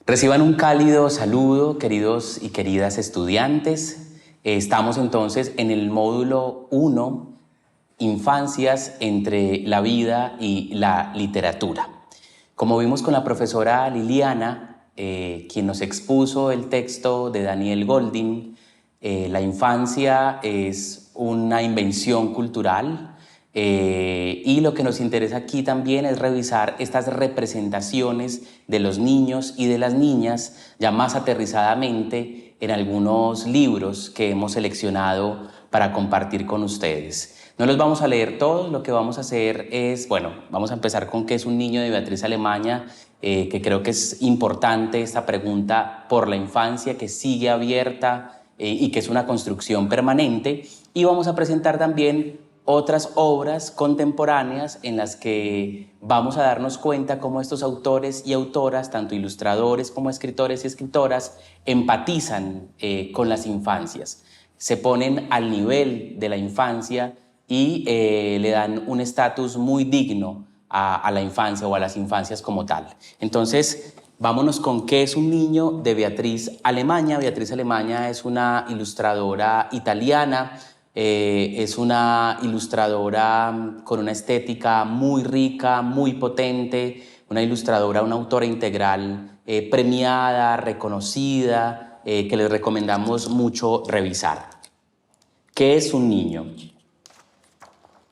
Reciban un cálido saludo, queridos y queridas estudiantes. Estamos entonces en el módulo 1, Infancias entre la vida y la literatura. Como vimos con la profesora Liliana, quien nos expuso el texto de Daniel Goldin, la infancia es una invención cultural. Y lo que nos interesa aquí también es revisar estas representaciones de los niños y de las niñas ya más aterrizadamente en algunos libros que hemos seleccionado para compartir con ustedes. No los vamos a leer todos, lo que vamos a hacer es, vamos a empezar con ¿Qué es un niño? De Beatriz Alemanya, que creo que es importante esta pregunta por la infancia que sigue abierta y que es una construcción permanente. Y vamos a presentar también otras obras contemporáneas en las que vamos a darnos cuenta cómo estos autores y autoras, tanto ilustradores como escritores y escritoras, empatizan con las infancias, se ponen al nivel de la infancia y le dan un estatus muy digno a la infancia o a las infancias como tal. Entonces, vámonos con ¿Qué es un niño? De Beatriz Alemanya. Beatriz Alemanya es una ilustradora italiana. Es una ilustradora con una estética muy rica, muy potente, una ilustradora, una autora integral premiada, reconocida, que les recomendamos mucho revisar. ¿Qué es un niño?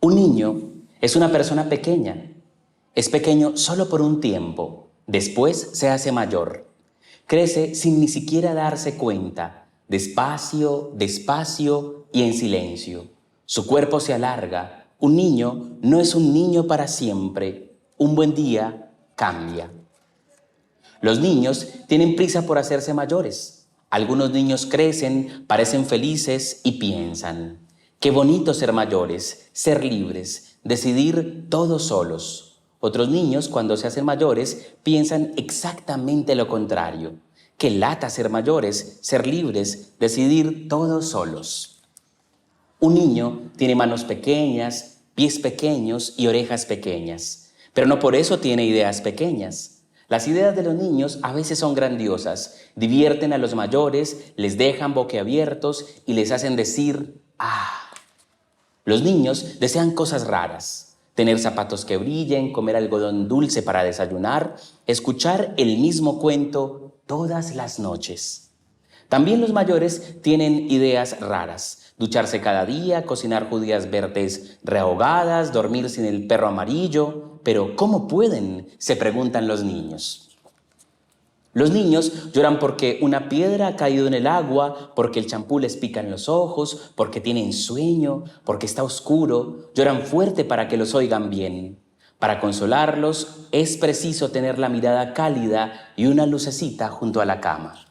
Un niño es una persona pequeña. Es pequeño solo por un tiempo, después se hace mayor. Crece sin ni siquiera darse cuenta, despacio, despacio y en silencio. Su cuerpo se alarga. Un niño no es un niño para siempre. Un buen día cambia. Los niños tienen prisa por hacerse mayores. Algunos niños crecen, parecen felices y piensan: qué bonito ser mayores, ser libres, decidir todos solos. Otros niños, cuando se hacen mayores, piensan exactamente lo contrario. Qué lata ser mayores, ser libres, decidir todos solos. Un niño tiene manos pequeñas, pies pequeños y orejas pequeñas, pero no por eso tiene ideas pequeñas. Las ideas de los niños a veces son grandiosas, divierten a los mayores, les dejan boquiabiertos y les hacen decir ¡ah! Los niños desean cosas raras: tener zapatos que brillen, comer algodón dulce para desayunar, escuchar el mismo cuento todas las noches. También los mayores tienen ideas raras: ducharse cada día, cocinar judías verdes rehogadas, dormir sin el perro amarillo. Pero ¿cómo pueden?, se preguntan los niños. Los niños lloran porque una piedra ha caído en el agua, porque el champú les pica en los ojos, porque tienen sueño, porque está oscuro. Lloran fuerte para que los oigan bien. Para consolarlos es preciso tener la mirada cálida y una lucecita junto a la cama.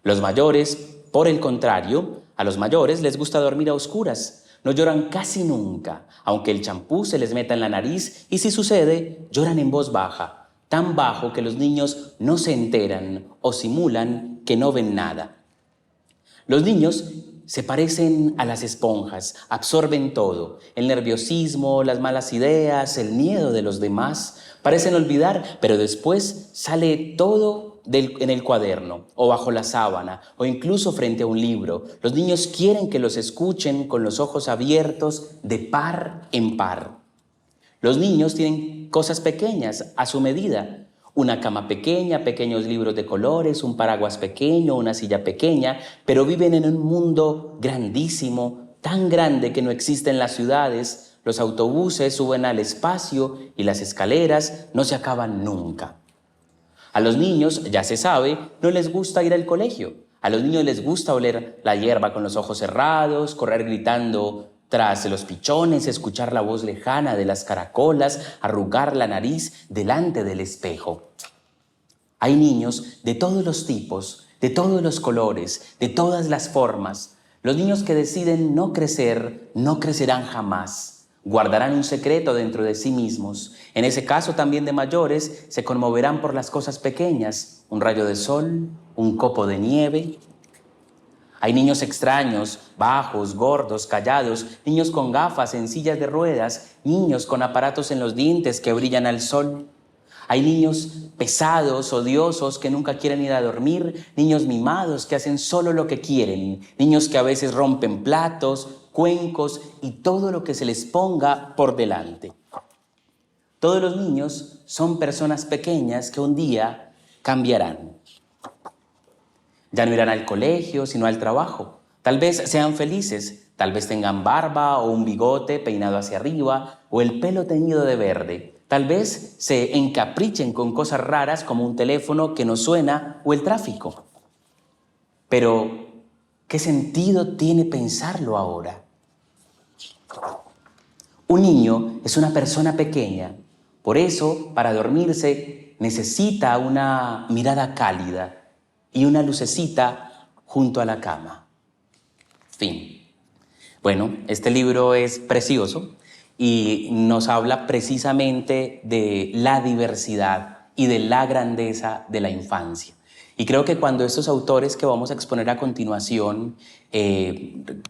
Los mayores, por el contrario, a los mayores les gusta dormir a oscuras. No lloran casi nunca, aunque el champú se les meta en la nariz, y si sucede, lloran en voz baja, tan bajo que los niños no se enteran o simulan que no ven nada. Los niños se parecen a las esponjas, absorben todo: el nerviosismo, las malas ideas, el miedo de los demás. Parecen olvidar, pero después sale todo en el cuaderno, o bajo la sábana, o incluso frente a un libro. Los niños quieren que los escuchen con los ojos abiertos de par en par. Los niños tienen cosas pequeñas a su medida: una cama pequeña, pequeños libros de colores, un paraguas pequeño, una silla pequeña, pero viven en un mundo grandísimo, tan grande que no existe en las ciudades. Los autobuses suben al espacio y las escaleras no se acaban nunca. A los niños, ya se sabe, no les gusta ir al colegio. A los niños les gusta oler la hierba con los ojos cerrados, correr gritando tras los pichones, escuchar la voz lejana de las caracolas, arrugar la nariz delante del espejo. Hay niños de todos los tipos, de todos los colores, de todas las formas. Los niños que deciden no crecer, no crecerán jamás. Guardarán un secreto dentro de sí mismos. En ese caso también de mayores, se conmoverán por las cosas pequeñas: un rayo de sol, un copo de nieve. Hay niños extraños, bajos, gordos, callados, niños con gafas en sillas de ruedas, niños con aparatos en los dientes que brillan al sol. Hay niños pesados, odiosos, que nunca quieren ir a dormir, niños mimados que hacen solo lo que quieren, niños que a veces rompen platos, cuencos y todo lo que se les ponga por delante. Todos los niños son personas pequeñas que un día cambiarán. Ya no irán al colegio, sino al trabajo. Tal vez sean felices, tal vez tengan barba o un bigote peinado hacia arriba o el pelo teñido de verde. Tal vez se encaprichen con cosas raras como un teléfono que no suena o el tráfico. Pero, ¿qué sentido tiene pensarlo ahora? Un niño es una persona pequeña. Por eso, para dormirse, necesita una mirada cálida y una lucecita junto a la cama. Fin. Bueno, este libro es precioso y nos habla precisamente de la diversidad y de la grandeza de la infancia. Y creo que cuando estos autores que vamos a exponer a continuación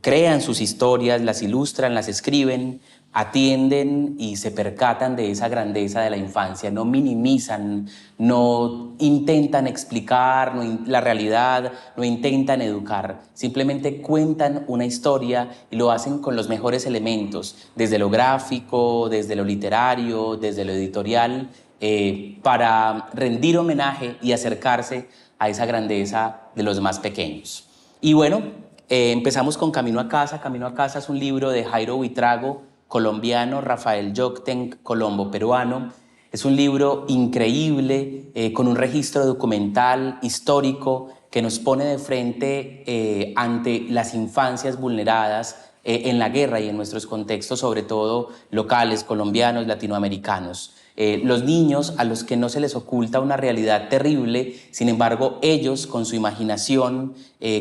crean sus historias, las ilustran, las escriben, atienden y se percatan de esa grandeza de la infancia, no minimizan, no intentan explicar la realidad, no intentan educar, simplemente cuentan una historia y lo hacen con los mejores elementos, desde lo gráfico, desde lo literario, desde lo editorial, para rendir homenaje y acercarse a esa grandeza de los más pequeños. Y bueno, empezamos con Camino a Casa. Camino a Casa es un libro de Jairo Buitrago, colombiano, Rafael Yocten, Colombo, peruano. Es un libro increíble, con un registro documental, histórico, que nos pone de frente ante las infancias vulneradas en la guerra y en nuestros contextos, sobre todo locales, colombianos, latinoamericanos. Los niños a los que no se les oculta una realidad terrible, sin embargo ellos con su imaginación,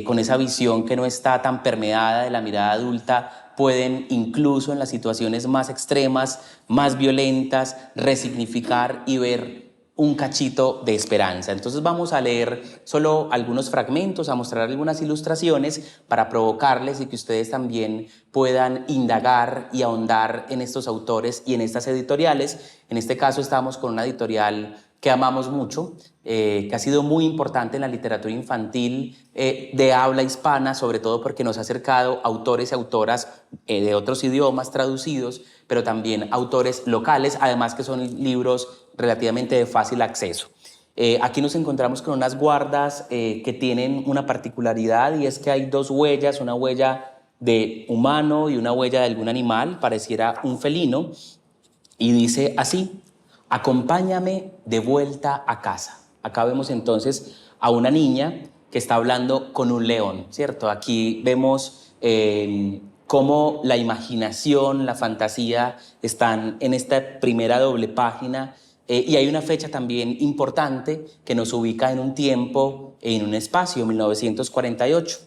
con esa visión que no está tan permeada de la mirada adulta, pueden incluso en las situaciones más extremas, más violentas, resignificar y ver un cachito de esperanza. Entonces vamos a leer solo algunos fragmentos, a mostrar algunas ilustraciones para provocarles y que ustedes también puedan indagar y ahondar en estos autores y en estas editoriales. En este caso estamos con una editorial que amamos mucho, que ha sido muy importante en la literatura infantil de habla hispana, sobre todo porque nos ha acercado autores y autoras de otros idiomas traducidos, pero también autores locales, además que son libros relativamente de fácil acceso. Aquí nos encontramos con unas guardas que tienen una particularidad y es que hay dos huellas, una huella de humano y una huella de algún animal, pareciera un felino, y dice así: acompáñame de vuelta a casa. Acá vemos entonces a una niña que está hablando con un león, ¿cierto? Aquí vemos cómo la imaginación, la fantasía están en esta primera doble página y hay una fecha también importante que nos ubica en un tiempo, en un espacio, 1948,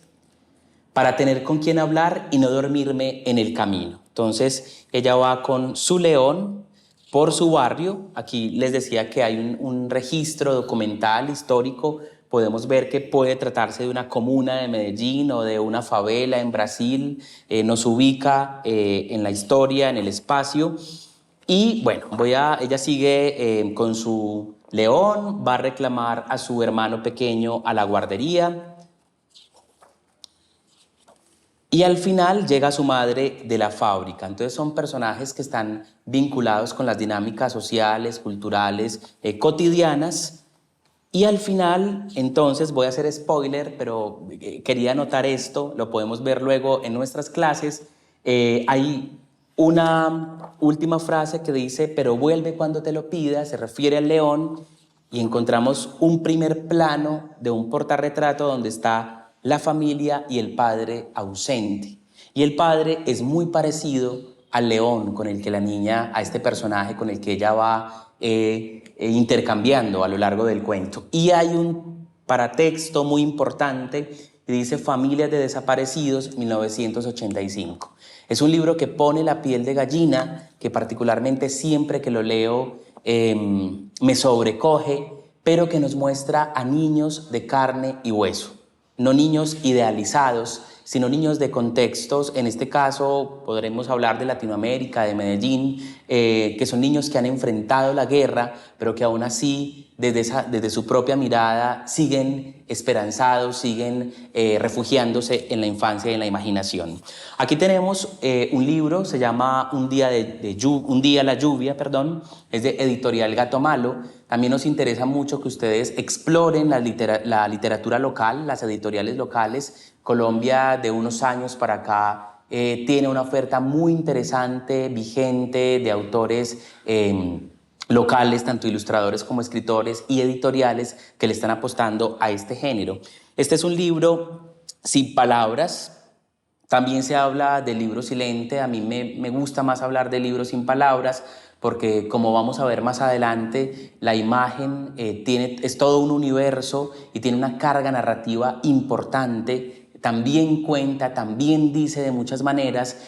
para tener con quién hablar y no dormirme en el camino. Entonces ella va con su león por su barrio. Aquí les decía que hay un registro documental histórico. Podemos ver que puede tratarse de una comuna de Medellín o de una favela en Brasil. Nos ubica en la historia, en el espacio. Y bueno, ella sigue con su león, va a reclamar a su hermano pequeño a la guardería. Y al final llega su madre de la fábrica. Entonces son personajes que están vinculados con las dinámicas sociales, culturales, cotidianas. Y al final, entonces, voy a hacer spoiler, pero quería anotar esto, lo podemos ver luego en nuestras clases. Hay una última frase que dice, pero vuelve cuando te lo pida, se refiere al león, y encontramos un primer plano de un portarretrato donde está la familia y el padre ausente. Y el padre es muy parecido al león con el que la niña, a este personaje con el que ella va intercambiando a lo largo del cuento. Y hay un paratexto muy importante que dice Familias de Desaparecidos, 1985. Es un libro que pone la piel de gallina, que particularmente siempre que lo leo me sobrecoge, pero que nos muestra a niños de carne y hueso. No niños idealizados, sino niños de contextos. En este caso podremos hablar de Latinoamérica, de Medellín, que son niños que han enfrentado la guerra, pero que aún así, desde su propia mirada, siguen esperanzados, siguen refugiándose en la infancia y en la imaginación. Aquí tenemos un libro, se llama Un día la lluvia, perdón, es de Editorial Gato Malo. También nos interesa mucho que ustedes exploren la literatura local, las editoriales locales. Colombia, de unos años para acá, tiene una oferta muy interesante, vigente, de autores locales, tanto ilustradores como escritores y editoriales que le están apostando a este género. Este es un libro sin palabras. También se habla del libro silente. A mí me gusta más hablar del libro sin palabras porque, como vamos a ver más adelante, la imagen es todo un universo y tiene una carga narrativa importante. También cuenta, también dice de muchas maneras,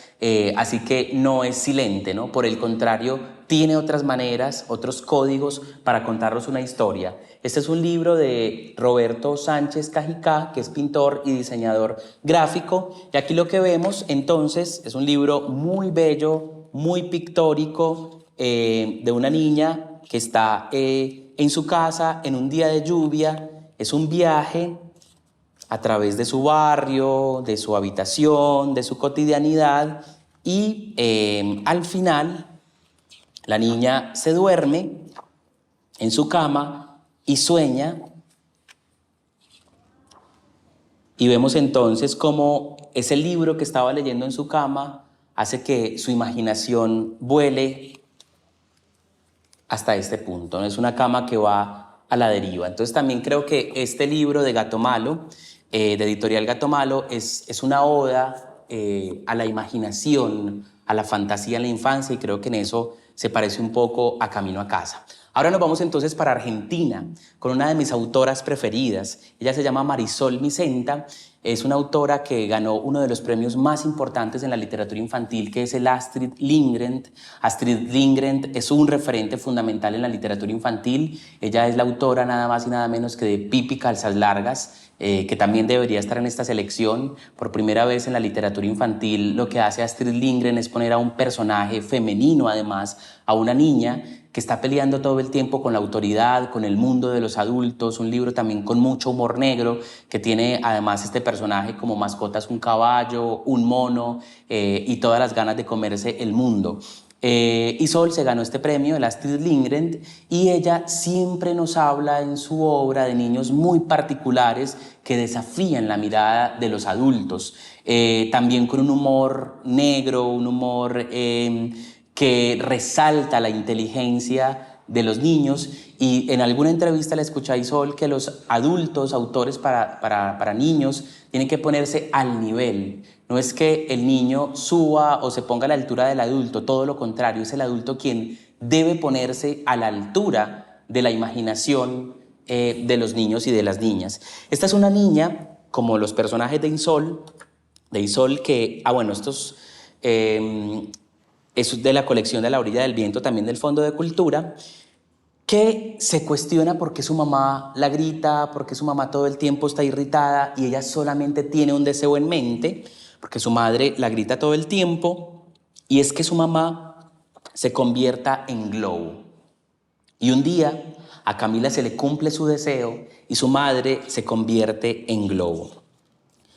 así que no es silente, ¿no? Por el contrario, tiene otras maneras, otros códigos para contarnos una historia. Este es un libro de Roberto Sánchez Cajicá, que es pintor y diseñador gráfico, y aquí lo que vemos entonces es un libro muy bello, muy pictórico, de una niña que está en su casa en un día de lluvia. Es un viaje a través de su barrio, de su habitación, de su cotidianidad, y al final la niña se duerme en su cama y sueña, y vemos entonces cómo ese libro que estaba leyendo en su cama hace que su imaginación vuele hasta este punto, ¿no? Es una cama que va a la deriva. Entonces también creo que este libro de Gato Malo, de Editorial Gato Malo, es una oda a la imaginación, a la fantasía en la infancia, y creo que en eso se parece un poco a Camino a Casa. Ahora nos vamos entonces para Argentina con una de mis autoras preferidas. Ella se llama Marisol Micenta. Es una autora que ganó uno de los premios más importantes en la literatura infantil, que es el Astrid Lindgren. Astrid Lindgren es un referente fundamental en la literatura infantil. Ella es la autora nada más y nada menos que de Pipi Calzas Largas, que también debería estar en esta selección. Por primera vez en la literatura infantil, lo que hace Astrid Lindgren es poner a un personaje femenino, además, a una niña que está peleando todo el tiempo con la autoridad, con el mundo de los adultos. Un libro también con mucho humor negro, que tiene además este personaje como mascotas un caballo, un mono, y todas las ganas de comerse el mundo. Isol se ganó este premio, el Astrid Lindgren, y ella siempre nos habla en su obra de niños muy particulares que desafían la mirada de los adultos, también con un humor negro, un humor que resalta la inteligencia de los niños. Y en alguna entrevista le escuché a Isol que los adultos, autores para niños, tienen que ponerse al nivel. No es que el niño suba o se ponga a la altura del adulto, todo lo contrario, es el adulto quien debe ponerse a la altura de la imaginación de los niños y de las niñas. Esta es una niña, como los personajes de Isol, que, bueno, estos es de la colección de La orilla del viento, también del Fondo de Cultura, que se cuestiona por qué su mamá la grita, por qué su mamá todo el tiempo está irritada y ella solamente tiene un deseo en mente, porque su madre la grita todo el tiempo, y es que su mamá se convierta en globo. Y un día a Camila se le cumple su deseo y su madre se convierte en globo,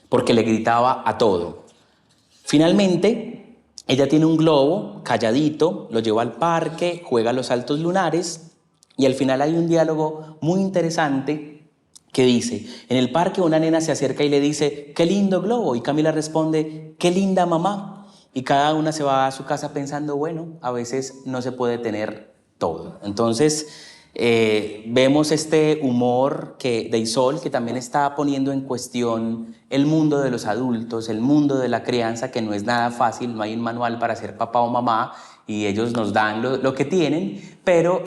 porque le gritaba a todo. Finalmente, ella tiene un globo calladito, lo lleva al parque, juega a los saltos lunares, y al final hay un diálogo muy interesante que dice: en el parque una nena se acerca y le dice, qué lindo globo, y Camila responde, qué linda mamá, y cada una se va a su casa pensando, bueno, a veces no se puede tener todo. Entonces vemos este humor de Isol, que también está poniendo en cuestión el mundo de los adultos, el mundo de la crianza, que no es nada fácil, no hay un manual para ser papá o mamá, y ellos nos dan lo que tienen, pero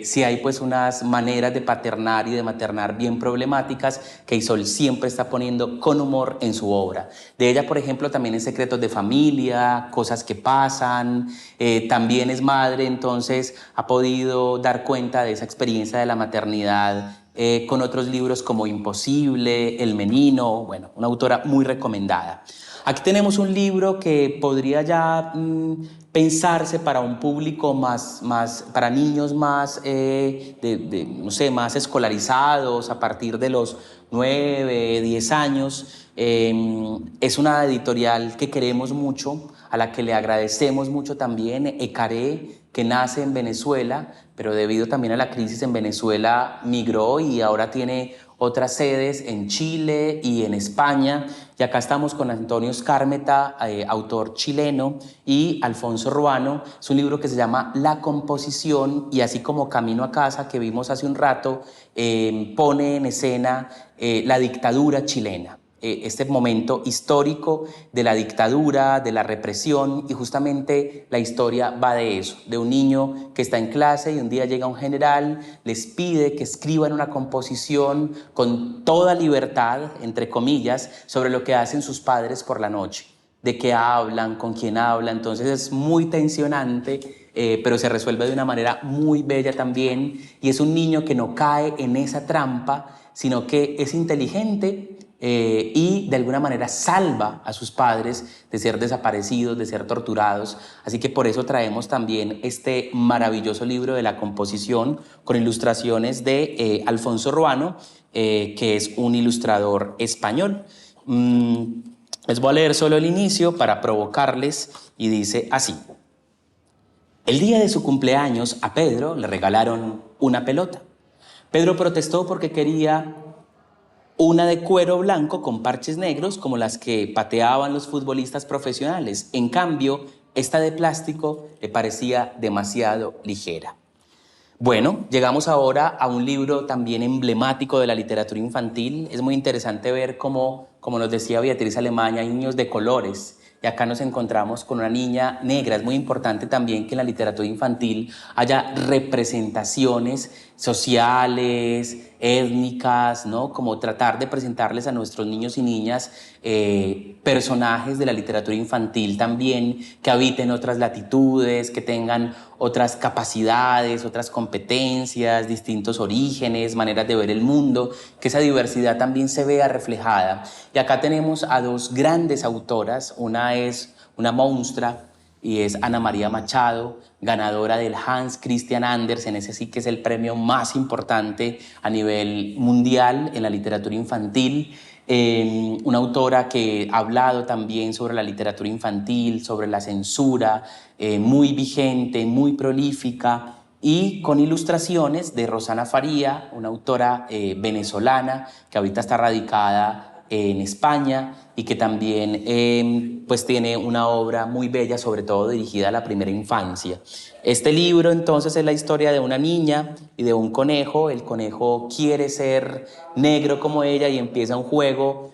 sí hay pues unas maneras de paternar y de maternar bien problemáticas que Isol siempre está poniendo con humor en su obra. De ella, por ejemplo, también en Secretos de Familia, Cosas que pasan, también es madre, entonces ha podido dar cuenta de esa experiencia de la maternidad con otros libros como Imposible, El Menino, bueno, una autora muy recomendada. Aquí tenemos un libro que podría ya pensarse para un público para niños más, no sé, más escolarizados, a partir de los 9, 10 años. Es una editorial que queremos mucho, a la que le agradecemos mucho también, Ecaré, que nace en Venezuela, pero debido también a la crisis en Venezuela migró y ahora tiene otras sedes en Chile y en España. Y acá estamos con Antonio Skármeta, autor chileno, y Alfonso Ruano. Es un libro que se llama La composición, y así como Camino a casa, que vimos hace un rato, pone en escena la dictadura chilena. Este momento histórico de la dictadura, de la represión, y justamente la historia va de eso, de un niño que está en clase y un día llega un general, les pide que escriban una composición con toda libertad, entre comillas, sobre lo que hacen sus padres por la noche, de qué hablan, con quién hablan. Entonces es muy tensionante, pero se resuelve de una manera muy bella también, y es un niño que no cae en esa trampa, sino que es inteligente, y de alguna manera salva a sus padres de ser desaparecidos, de ser torturados. Así que por eso traemos también este maravilloso libro de La composición, con ilustraciones de Alfonso Ruano, que es un ilustrador español. Les voy a leer solo el inicio para provocarles, y dice así: el día de su cumpleaños a Pedro le regalaron una pelota. Pedro protestó porque quería una de cuero blanco con parches negros, como las que pateaban los futbolistas profesionales. En cambio, esta de plástico le parecía demasiado ligera. Bueno, llegamos ahora a un libro también emblemático de la literatura infantil. Es muy interesante ver cómo, como nos decía Beatriz Alemán, hay niños de colores. Y acá nos encontramos con una niña negra. Es muy importante también que en la literatura infantil haya representaciones sociales, étnicas, ¿no? Como tratar de presentarles a nuestros niños y niñas personajes de la literatura infantil también, que habiten otras latitudes, que tengan otras capacidades, otras competencias, distintos orígenes, maneras de ver el mundo, que esa diversidad también se vea reflejada. Y acá tenemos a dos grandes autoras. Una es una monstrua, y es Ana María Machado, ganadora del Hans Christian Andersen. Ese sí que es el premio más importante a nivel mundial en la literatura infantil. Una autora que ha hablado también sobre la literatura infantil, sobre la censura, muy vigente, muy prolífica, y con ilustraciones de Rosana Faría, una autora venezolana que ahorita está radicada en España, y que también pues tiene una obra muy bella, sobre todo dirigida a la primera infancia. Este libro entonces es la historia de una niña y de un conejo. El conejo quiere ser negro como ella, y empieza un juego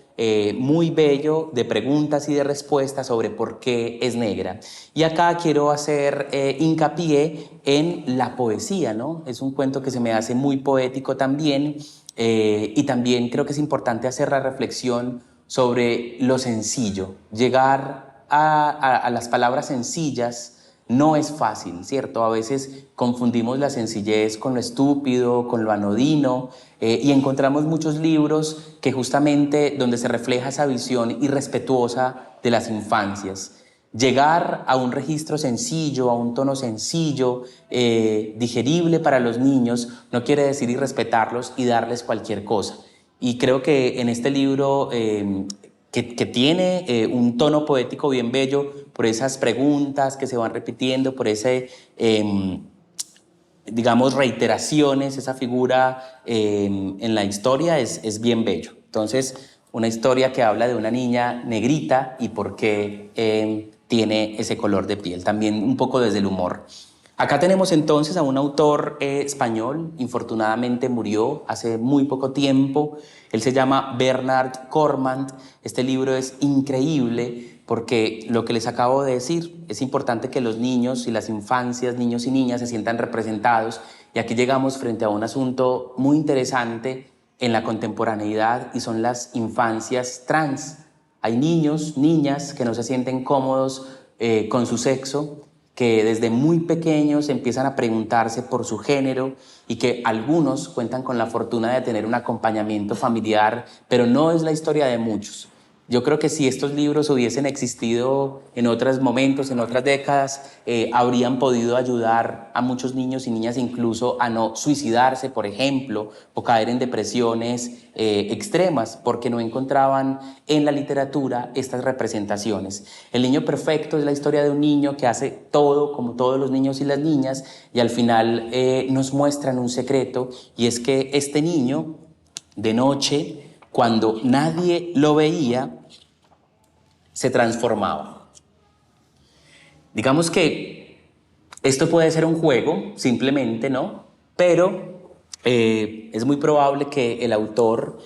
muy bello de preguntas y de respuestas sobre por qué es negra. Y acá quiero hacer hincapié en la poesía, ¿no? Es un cuento que se me hace muy poético también, y también creo que es importante hacer la reflexión sobre lo sencillo. Llegar a las palabras sencillas no es fácil, ¿cierto? A veces confundimos la sencillez con lo estúpido, con lo anodino, y encontramos muchos libros que justamente donde se refleja esa visión irrespetuosa de las infancias. Llegar a un registro sencillo, a un tono sencillo, digerible para los niños, no quiere decir irrespetarlos y darles cualquier cosa. Y creo que en este libro, que tiene un tono poético bien bello, por esas preguntas que se van repitiendo, por ese, digamos, reiteraciones, esa figura en la historia es bien bello. Entonces, una historia que habla de una niña negrita y por qué tiene ese color de piel, también un poco desde el humor. Acá tenemos entonces a un autor español, infortunadamente murió hace muy poco tiempo. Él se llama Bernard Cornwell. Este libro es increíble porque lo que les acabo de decir, es importante que los niños y las infancias, niños y niñas, se sientan representados. Y aquí llegamos frente a un asunto muy interesante en la contemporaneidad, y son las infancias trans. Hay niños, niñas que no se sienten cómodos con su sexo, que desde muy pequeños empiezan a preguntarse por su género, y que algunos cuentan con la fortuna de tener un acompañamiento familiar, pero no es la historia de muchos. Yo creo que si estos libros hubiesen existido en otros momentos, en otras décadas, habrían podido ayudar a muchos niños y niñas incluso a no suicidarse, por ejemplo, o caer en depresiones extremas, porque no encontraban en la literatura estas representaciones. El niño perfecto es la historia de un niño que hace todo como todos los niños y las niñas, y al final nos muestran un secreto, y es que este niño, de noche, cuando nadie lo veía, se transformaba. Digamos que esto puede ser un juego, simplemente, ¿no? Pero es muy probable que el autor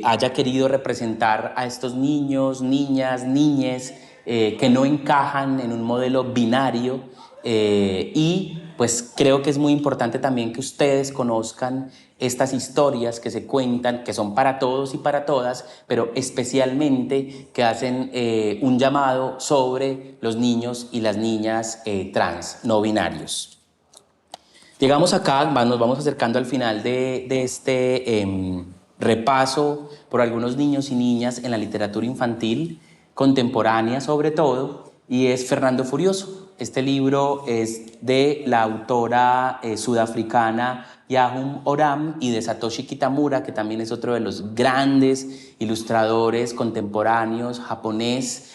haya querido representar a estos niños, niñas, niñes que no encajan en un modelo binario y pues creo que es muy importante también que ustedes conozcan estas historias que se cuentan, que son para todos y para todas, pero especialmente que hacen un llamado sobre los niños y las niñas trans, no binarios. Llegamos acá, nos vamos acercando al final de este repaso por algunos niños y niñas en la literatura infantil, contemporánea sobre todo, y es Fernando Furioso. Este libro es de la autora sudafricana Yahum Oram y de Satoshi Kitamura, que también es otro de los grandes ilustradores contemporáneos japonés,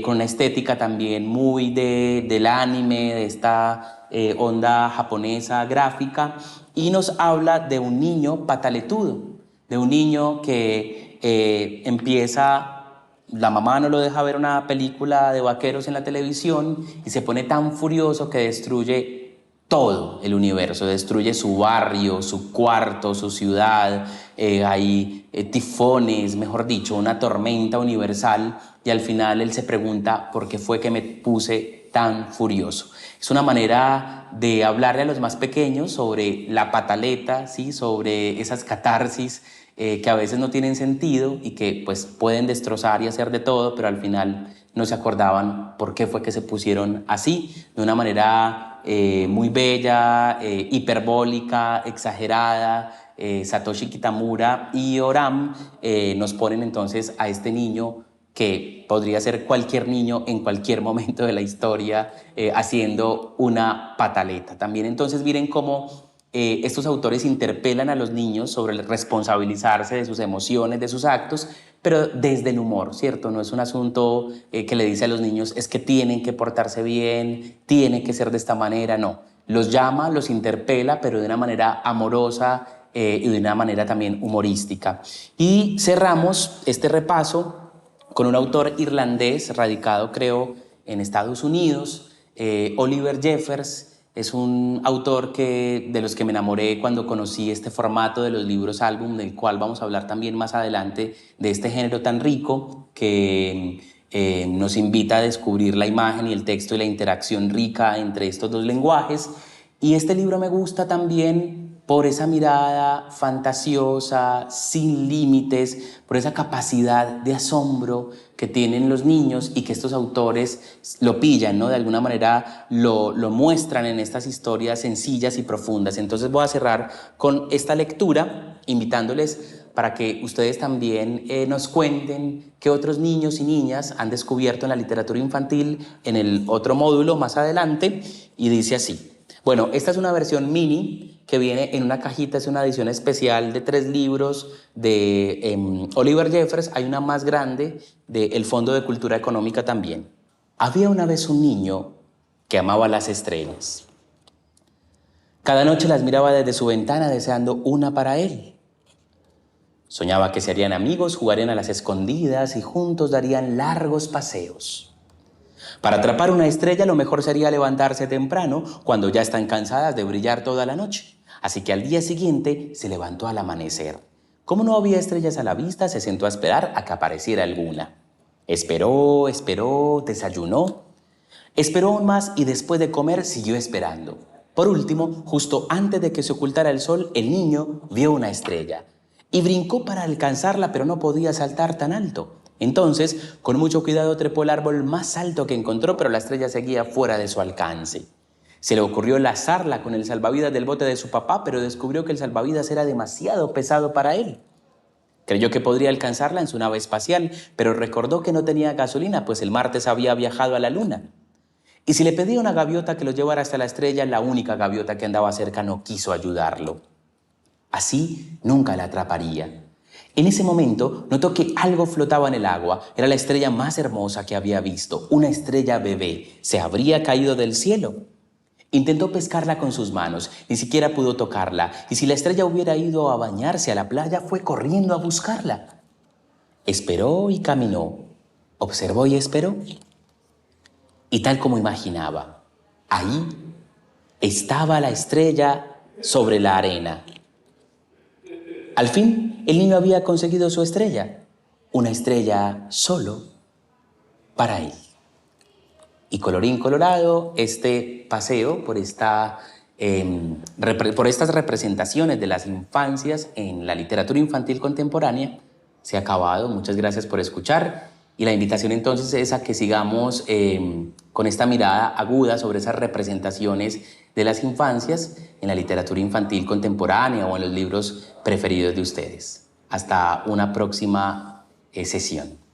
con una estética también muy del anime, de esta onda japonesa gráfica, y nos habla de un niño pataletudo, de un niño que empieza... La mamá no lo deja ver una película de vaqueros en la televisión y se pone tan furioso que destruye todo el universo, destruye su barrio, su cuarto, su ciudad, hay tifones, mejor dicho, una tormenta universal, y al final él se pregunta ¿por qué fue que me puse tan furioso? Es una manera de hablarle a los más pequeños sobre la pataleta, ¿sí? Sobre esas catarsis que a veces no tienen sentido y que pues pueden destrozar y hacer de todo, pero al final no se acordaban por qué fue que se pusieron así, de una manera muy bella, hiperbólica, exagerada. Satoshi Kitamura y Oram nos ponen entonces a este niño que podría ser cualquier niño en cualquier momento de la historia haciendo una pataleta. También entonces miren cómo estos autores interpelan a los niños sobre el responsabilizarse de sus emociones, de sus actos, pero desde el humor, ¿cierto? No es un asunto que le dice a los niños es que tienen que portarse bien, tienen que ser de esta manera, no. Los llama, los interpela, pero de una manera amorosa y de una manera también humorística. Y cerramos este repaso con un autor irlandés radicado, creo, en Estados Unidos, Oliver Jeffers. Es un autor de los que me enamoré cuando conocí este formato de los libros álbum, del cual vamos a hablar también más adelante, de este género tan rico que nos invita a descubrir la imagen y el texto y la interacción rica entre estos dos lenguajes. Y este libro me gusta también por esa mirada fantasiosa, sin límites, por esa capacidad de asombro que tienen los niños y que estos autores lo pillan, ¿no? De alguna manera lo muestran en estas historias sencillas y profundas. Entonces voy a cerrar con esta lectura, invitándoles para que ustedes también nos cuenten qué otros niños y niñas han descubierto en la literatura infantil en el otro módulo más adelante, y dice así. Bueno, esta es una versión mini que viene en una cajita, es una edición especial de 3 libros de Oliver Jeffers. Hay una más grande del Fondo de Cultura Económica también. Había una vez un niño que amaba las estrellas. Cada noche las miraba desde su ventana deseando una para él. Soñaba que se harían amigos, jugarían a las escondidas y juntos darían largos paseos. Para atrapar una estrella lo mejor sería levantarse temprano cuando ya están cansadas de brillar toda la noche. Así que al día siguiente se levantó al amanecer. Como no había estrellas a la vista, se sentó a esperar a que apareciera alguna. Esperó, desayunó. Esperó aún más y después de comer siguió esperando. Por último, justo antes de que se ocultara el sol, el niño vio una estrella y brincó para alcanzarla, pero no podía saltar tan alto. Entonces, con mucho cuidado trepó el árbol más alto que encontró, pero la estrella seguía fuera de su alcance. Se le ocurrió lazarla con el salvavidas del bote de su papá, pero descubrió que el salvavidas era demasiado pesado para él. Creyó que podría alcanzarla en su nave espacial, pero recordó que no tenía gasolina, pues el martes había viajado a la luna. Y si le pedía una gaviota que lo llevara hasta la estrella, la única gaviota que andaba cerca no quiso ayudarlo. Así nunca la atraparía. En ese momento notó que algo flotaba en el agua. Era la estrella más hermosa que había visto, una estrella bebé. Se habría caído del cielo. Intentó pescarla con sus manos, ni siquiera pudo tocarla, y si la estrella hubiera ido a bañarse a la playa, fue corriendo a buscarla. Esperó y caminó, observó y esperó. Y tal como imaginaba, ahí estaba la estrella sobre la arena. Al fin, el niño había conseguido su estrella, una estrella solo para él. Y colorín colorado, este paseo por estas representaciones de las infancias en la literatura infantil contemporánea se ha acabado. Muchas gracias por escuchar. Y la invitación entonces es a que sigamos con esta mirada aguda sobre esas representaciones de las infancias en la literatura infantil contemporánea o en los libros preferidos de ustedes. Hasta una próxima sesión.